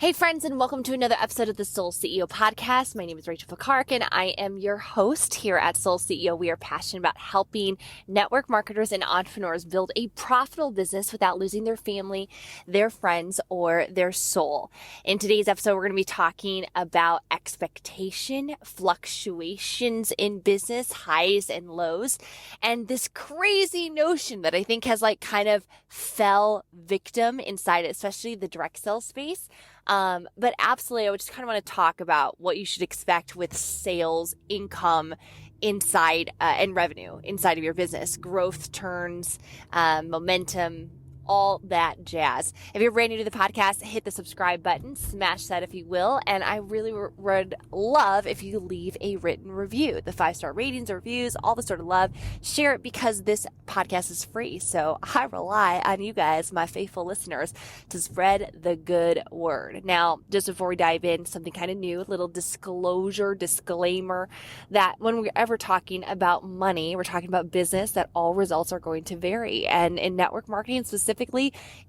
Hey friends, and welcome to another episode of the Soul CEO podcast. My name is Rachel Fakark, and I am your host here at Soul CEO. We are passionate about helping network marketers and entrepreneurs build a profitable business without losing their family, their friends, or their soul. In today's episode, we're going to be talking about expectation, fluctuations in business, highs and lows, and this crazy notion that I think has kind of fell victim inside, especially the direct sales space. But absolutely, I would just kind of want to talk about what you should expect with sales, income inside, and revenue inside of your business, growth turns, momentum, all that jazz. If you're brand new to the podcast, hit the subscribe button, smash that if you will. And I really would love if you leave a written review, the 5-star ratings, reviews, all the sort of love. Share it because this podcast is free. So I rely on you guys, my faithful listeners, to spread the good word. Now, just before we dive in, something kind of new, a little disclaimer that when we're ever talking about money, we're talking about business, that all results are going to vary. And in network marketing specifically,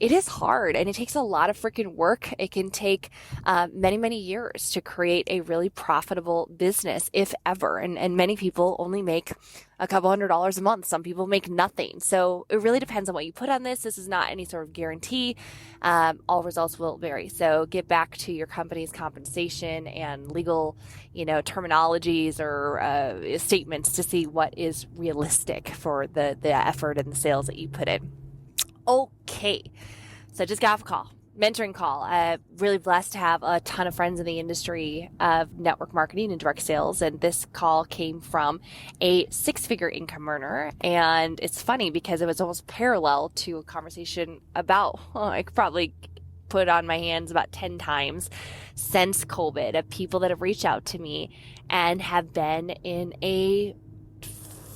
it is hard and it takes a lot of freaking work. It can take many years to create a really profitable business, if ever. And many people only make a couple $100s a month. Some people make nothing. So it really depends on what you put on this. This is not any sort of guarantee. All results will vary. So get back to your company's compensation and legal, terminologies or statements to see what is realistic for the effort and the sales that you put in. Okay, so just got off a call, mentoring call. Really blessed to have a ton of friends in the industry of network marketing and direct sales. And this call came from a 6-figure income earner. And it's funny because it was almost parallel to a conversation about, I could probably put on my hands about 10 times since COVID of people that have reached out to me and have been in a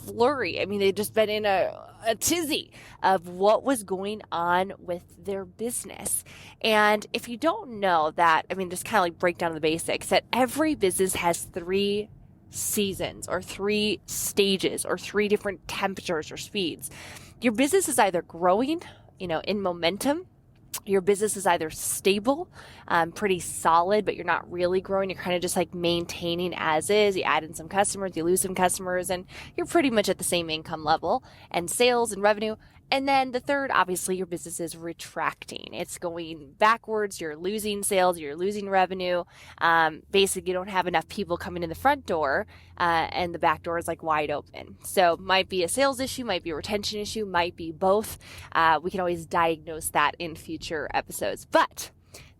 flurry. I mean, they've just been in a tizzy of what was going on with their business. And if you don't know that, just kind of break down the basics, that every business has 3 seasons or 3 stages or 3 different temperatures or speeds. Your business is either growing, in momentum. Your business is either stable, pretty solid, but you're not really growing. You're kind of just maintaining as is. You add in some customers, you lose some customers, and you're pretty much at the same income level and sales and revenue. And then the third, obviously, your business is retracting. It's going backwards. You're losing sales. You're losing revenue. Basically, you don't have enough people coming in the front door, and the back door is wide open. So might be a sales issue, might be a retention issue, might be both. We can always diagnose that in future episodes. But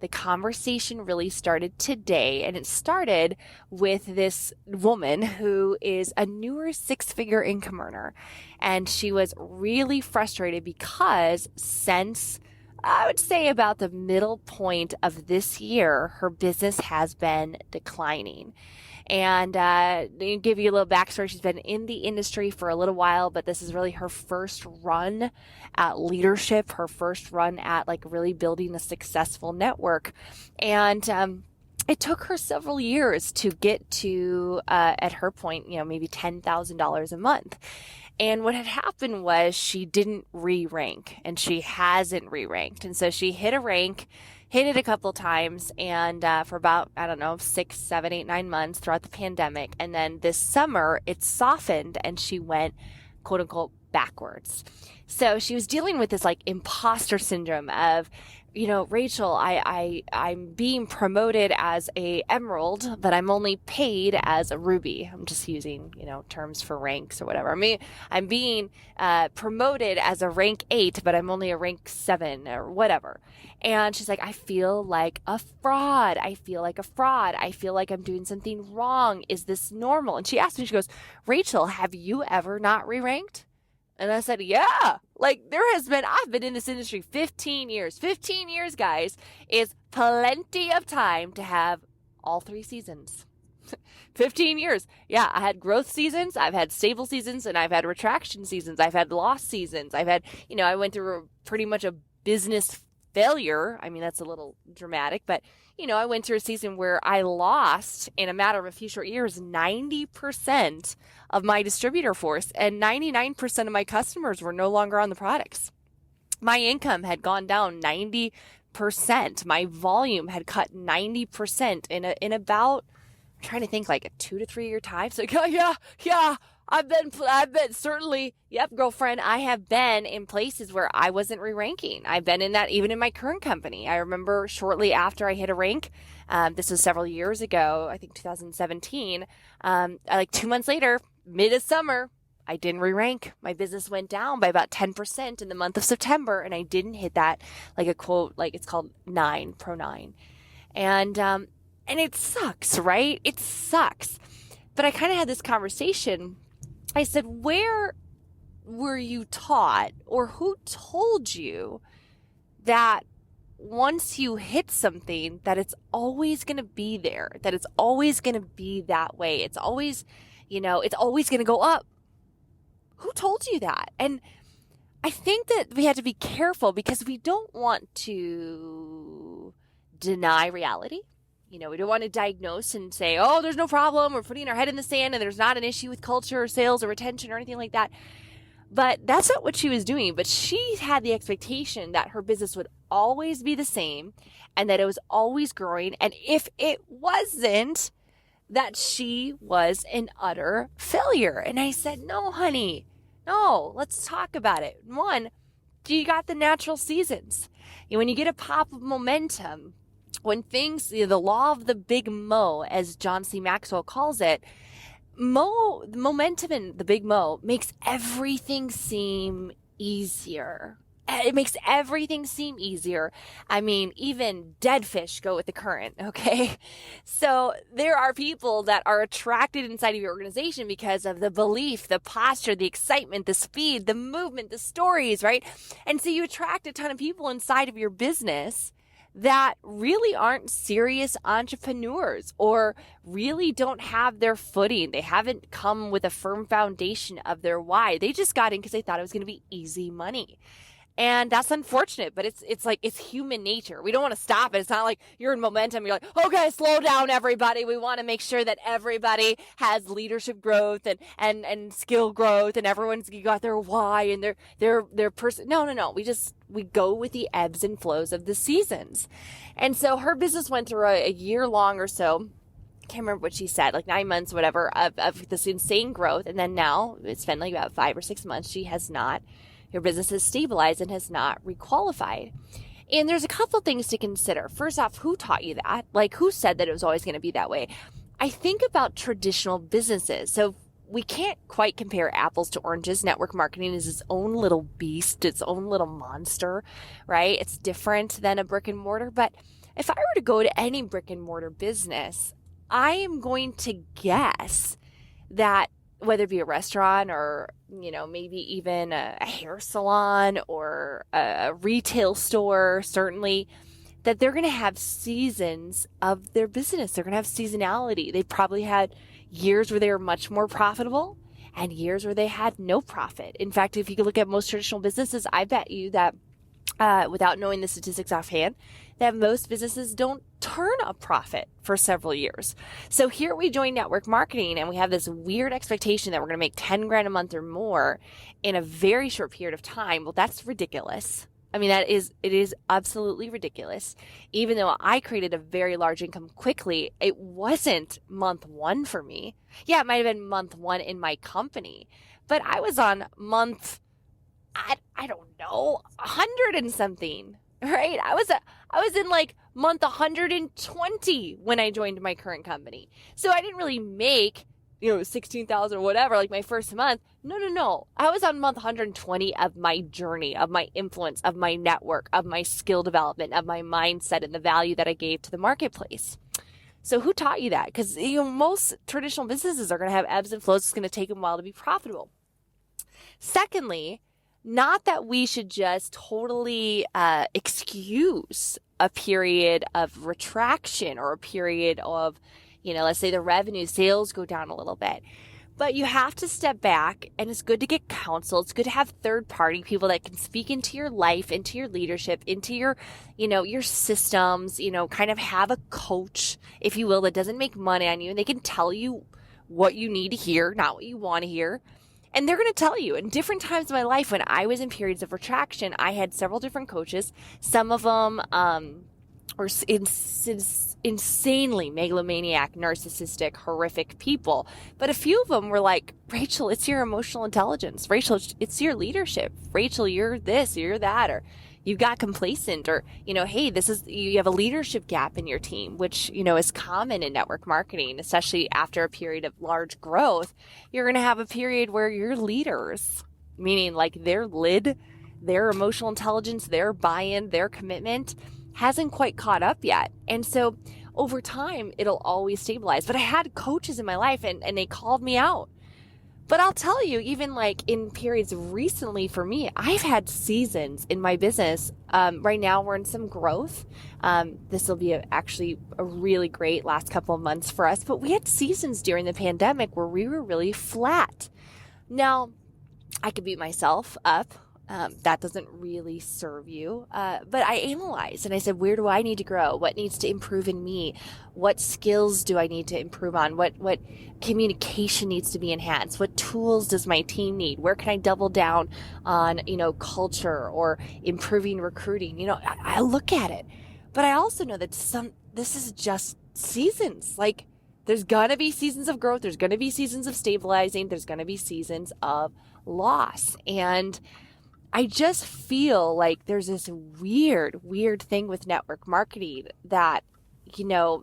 the conversation really started today, and it started with this woman who is a newer 6-figure income earner. And she was really frustrated because since I would say about the middle point of this year, her business has been declining. And to give you a little backstory, she's been in the industry for a little while, but this is really her first run at leadership, her first run at really building a successful network. And it took her several years to get to, at her point, maybe $10,000 a month. And what had happened was she didn't re-rank, and she hasn't re-ranked. And so she hit it a couple of times, and for about, 6, 7, 8, 9 months throughout the pandemic. And then this summer it softened and she went quote unquote backwards. So she was dealing with this imposter syndrome of, Rachel, I'm being promoted as a emerald, but I'm only paid as a ruby. I'm just using, terms for ranks or whatever. I'm being promoted as a rank 8, but I'm only a rank 7 or whatever. And she's like, I feel like a fraud. I feel like I'm doing something wrong. Is this normal? And she asked me, she goes, Rachel, have you ever not re-ranked? And I said, yeah, I've been in this industry 15 years. 15 years, guys, is plenty of time to have all 3 seasons. 15 years. Yeah, I had growth seasons, I've had stable seasons, and I've had retraction seasons. I've had loss seasons. I've had, I went through pretty much a business failure. That's a little dramatic, but I went through a season where I lost in a matter of a few short years 90% of my distributor force, and 99% of my customers were no longer on the products. My income had gone down 90 90%. My volume had cut 90% in about, I'm trying to think, like a 2 to 3 year time. So yeah, I've been certainly, yep, girlfriend, I have been in places where I wasn't re-ranking. I've been in that even in my current company. I remember shortly after I hit a rank, this was several years ago, I think 2017, like 2 months later, mid of summer, I didn't re-rank. My business went down by about 10% in the month of September, and I didn't hit that, like a quote, like it's called 9, Pro 9. And it sucks, right? It sucks. But I kind of had this conversation. I said, where were you taught, or who told you that once you hit something, that it's always going to be there, that it's always going to be that way? It's always, it's always going to go up. Who told you that? And I think that we have to be careful because we don't want to deny reality. We don't want to diagnose and say, oh, there's no problem. We're putting our head in the sand and there's not an issue with culture or sales or retention or anything like that. But that's not what she was doing. But she had the expectation that her business would always be the same and that it was always growing. And if it wasn't, that she was an utter failure. And I said, no, honey, no, let's talk about it. One, you got the natural seasons. When you get a pop of momentum, when things, the law of the big mo, as John C. Maxwell calls it, momentum in the big mo makes everything seem easier. It makes everything seem easier. I mean, even dead fish go with the current, okay? So there are people that are attracted inside of your organization because of the belief, the posture, the excitement, the speed, the movement, the stories, right? And so you attract a ton of people inside of your business that really aren't serious entrepreneurs or really don't have their footing. They haven't come with a firm foundation of their why. They just got in because they thought it was going to be easy money. And that's unfortunate, but it's human nature. We don't want to stop it. It's not like you're in momentum. You're like, okay, slow down, everybody. We want to make sure that everybody has leadership growth and skill growth, and everyone's got their why and their person. No. We go with the ebbs and flows of the seasons. And so her business went through a year long or so. I can't remember what she said, like 9 months, whatever, of this insane growth. And then now it's been like about 5 or 6 months. Your business has stabilized and has not requalified. And there's a couple things to consider. First off, who taught you that? Like, who said that it was always going to be that way? I think about traditional businesses. So we can't quite compare apples to oranges. Network marketing is its own little beast, its own little monster, right? It's different than a brick and mortar. But if I were to go to any brick and mortar business, I am going to guess that whether it be a restaurant or, maybe even a hair salon or a retail store, certainly, that they're going to have seasons of their business. They're going to have seasonality. They probably had years where they were much more profitable and years where they had no profit. In fact, if you could look at most traditional businesses, I bet you that without knowing the statistics offhand, that most businesses don't turn a profit for several years. So here we join network marketing and we have this weird expectation that we're going to make 10 grand a month or more in a very short period of time. Well, that's ridiculous. I mean, it is absolutely ridiculous. Even though I created a very large income quickly, it wasn't month one for me. Yeah, it might have been month one in my company, but I was on month, I don't know, 100 and something, right? I was in like month 120 when I joined my current company. So I didn't really make, 16,000 or whatever, like my first month. No. I was on month 120 of my journey, of my influence, of my network, of my skill development, of my mindset and the value that I gave to the marketplace. So who taught you that? Because, most traditional businesses are going to have ebbs and flows. It's going to take them a while to be profitable. Secondly, not that we should just totally excuse a period of retraction or a period of, let's say the revenue sales go down a little bit. But you have to step back, and it's good to get counsel. It's good to have third-party people that can speak into your life, into your leadership, into your, your systems, kind of have a coach, if you will, that doesn't make money on you. And they can tell you what you need to hear, not what you want to hear. And they're going to tell you in different times of my life when I was in periods of retraction, I had several different coaches. Some of them were insanely megalomaniac, narcissistic, horrific people. But a few of them were like, Rachel, it's your emotional intelligence. Rachel, it's your leadership. Rachel, you're this, you're that, or you got complacent, or, hey, you have a leadership gap in your team, which, is common in network marketing, especially after a period of large growth. You're going to have a period where your leaders, meaning like their emotional intelligence, their buy-in, their commitment hasn't quite caught up yet. And so over time, it'll always stabilize. But I had coaches in my life and they called me out. But I'll tell you, even like in periods recently for me, I've had seasons in my business. Right now we're in some growth. This will be actually a really great last couple of months for us. But we had seasons during the pandemic where we were really flat. Now, I could beat myself up. That doesn't really serve you. But I analyzed and I said, where do I need to grow? What needs to improve in me? What skills do I need to improve on? What communication needs to be enhanced? What tools does my team need? Where can I double down on, culture or improving recruiting? I look at it, but I also know that this is just seasons. Like there's going to be seasons of growth. There's going to be seasons of stabilizing. There's going to be seasons of loss. And I just feel like there's this weird thing with network marketing that,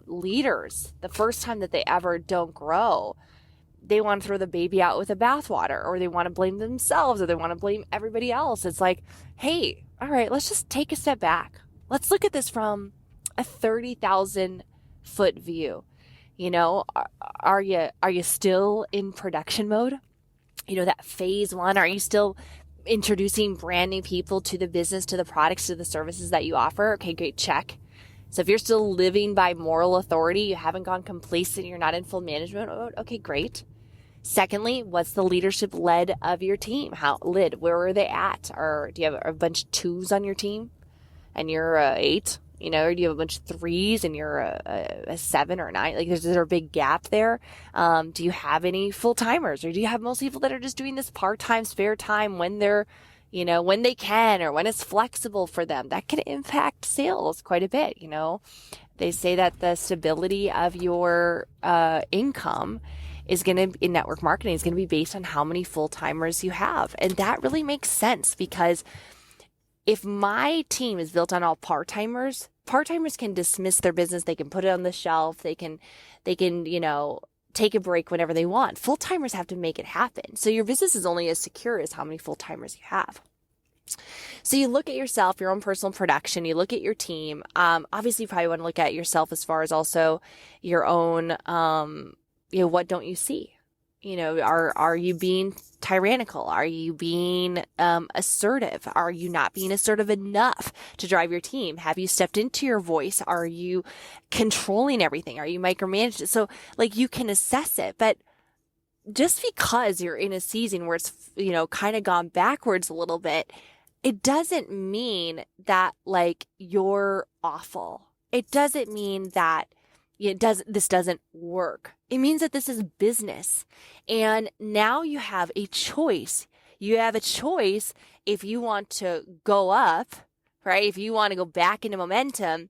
leaders, the first time that they ever don't grow, they want to throw the baby out with the bathwater, or they want to blame themselves, or they want to blame everybody else. It's like, hey, all right, let's just take a step back. Let's look at this from a 30,000 foot view. Are you still in production mode? That phase one, are you still introducing brand new people to the business, to the products, to the services that you offer? Okay, great, check. So if you're still living by moral authority, you haven't gone complacent, you're not in full management mode, okay, great. Secondly, what's the leadership led of your team? Where are they at? Or do you have a bunch of 2s on your team and you're 8? Or do you have a bunch of 3s and you're a 7 or 9? Like, is there a big gap there? Do you have any full-timers, or do you have most people that are just doing this part-time, spare time when they're, when they can, or when it's flexible for them? That can impact sales quite a bit. They say that the stability of your income in network marketing is going to be based on how many full-timers you have. And that really makes sense, because if my team is built on all part-timers can dismiss their business. They can put it on the shelf. They can, take a break whenever they want. Full-timers have to make it happen. So your business is only as secure as how many full-timers you have. So you look at yourself, your own personal production, you look at your team. Obviously you probably want to look at yourself as far as also your own, what don't you see? Are you being tyrannical? Are you being assertive? Are you not being assertive enough to drive your team? Have you stepped into your voice? Are you controlling everything? Are you micromanaging? So you can assess it, but just because you're in a season where it's, kind of gone backwards a little bit, it doesn't mean that you're awful. It doesn't mean that this doesn't work. It means that this is business. And now you have a choice. You have a choice if you want to go up, right? If you want to go back into momentum,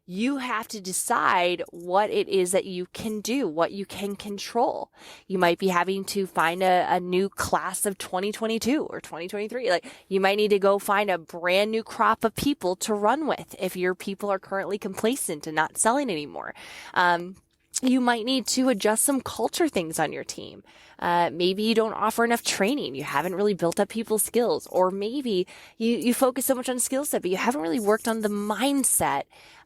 you have to decide what it is that you can do, what you can control. You might be having to find a new class of 2022 or 2023. You might need to go find a brand new crop of people to run with if your people are currently complacent and not selling anymore. You might need to adjust some culture things on your team. Maybe you don't offer enough training. You haven't really built up people's skills. Or maybe you focus so much on skill set, but you haven't really worked on the mindset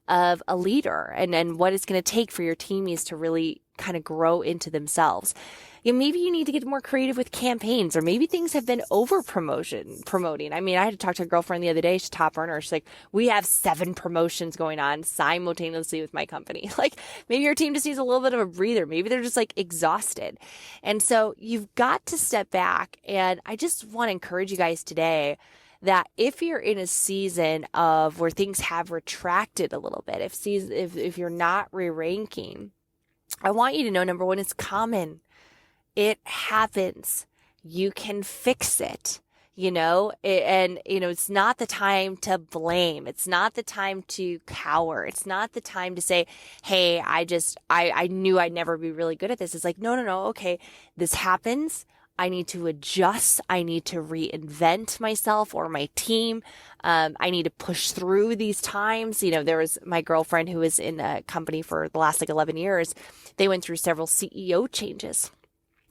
of a leader and what it's going to take for your teamies to really kind of grow into themselves. Maybe you need to get more creative with campaigns, or maybe things have been promoting. I mean, I had to talk to a girlfriend the other day. She's a top earner. She's like, we have 7 promotions going on simultaneously with my company. Maybe your team just needs a little bit of a breather. Maybe they're just exhausted. And so you've got to step back. And I just want to encourage you guys today that if you're in a season of where things have retracted a little bit, if you're not re-ranking, I want you to know, number one, it's common. It happens. you can fix it. It's not the time to blame. It's not the time to cower. It's not the time to say, hey, I knew I'd never be really good at this. It's like, no. Okay, this happens. I need to adjust. I need to reinvent myself or my team. I need to push through these times. There was my girlfriend who was in a company for the last 11 years. They went through several CEO changes.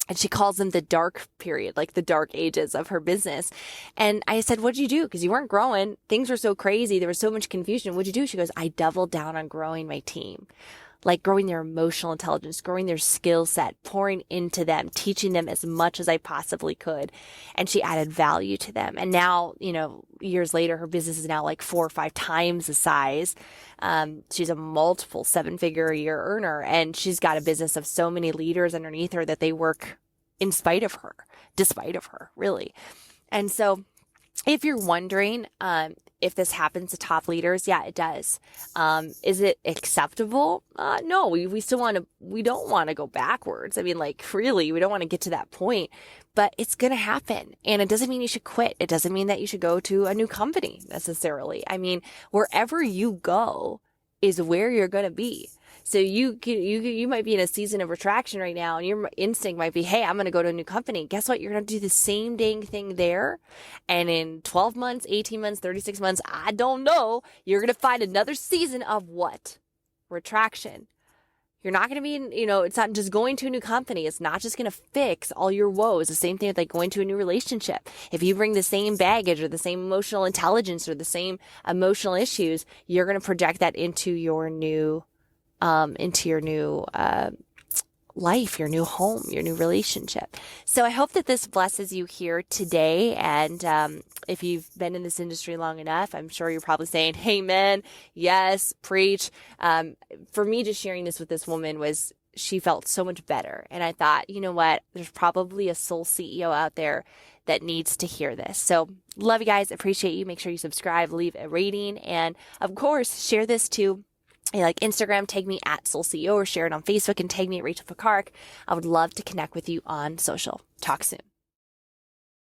And she calls them the dark period, like the dark ages of her business. And I said, what'd you do? Because you weren't growing. Things were so crazy. There was so much confusion. What'd you do? She goes, I doubled down on growing my team, like growing their emotional intelligence, growing their skill set, pouring into them, teaching them as much as I possibly could. And she added value to them. And now, years later, her business is now like 4 or 5 times the size. She's a multiple 7-figure a year earner, and she's got a business of so many leaders underneath her that they work in spite of her, despite of her, really. And so if you're wondering, if this happens to top leaders, yeah, it does. Is it acceptable? No, we don't want to go backwards. I mean, really, we don't want to get to that point, but it's going to happen. And it doesn't mean you should quit. It doesn't mean that you should go to a new company necessarily. I mean, wherever you go is where you're going to be. So you might be in a season of retraction right now, and your instinct might be, hey, I'm going to go to a new company. Guess what? You're going to do the same dang thing there. And in 12 months, 18 months, 36 months, I don't know, you're going to find another season of what? Retraction. You're not going to be it's not just going to a new company. It's not just going to fix all your woes. The same thing with going to a new relationship. If you bring the same baggage or the same emotional intelligence or the same emotional issues, you're going to project that into your new life, your new home, your new relationship. So I hope that this blesses you here today. And if you've been in this industry long enough, I'm sure you're probably saying, amen, yes, preach. For me, just sharing this with this woman she felt so much better. And I thought, you know what? There's probably a soul CEO out there that needs to hear this. So love you guys. Appreciate you. Make sure you subscribe, leave a rating, and of course, share this to Instagram, tag me at Soul CEO, or share it on Facebook and tag me at Rachel Fakark. I would love to connect with you on social. Talk soon.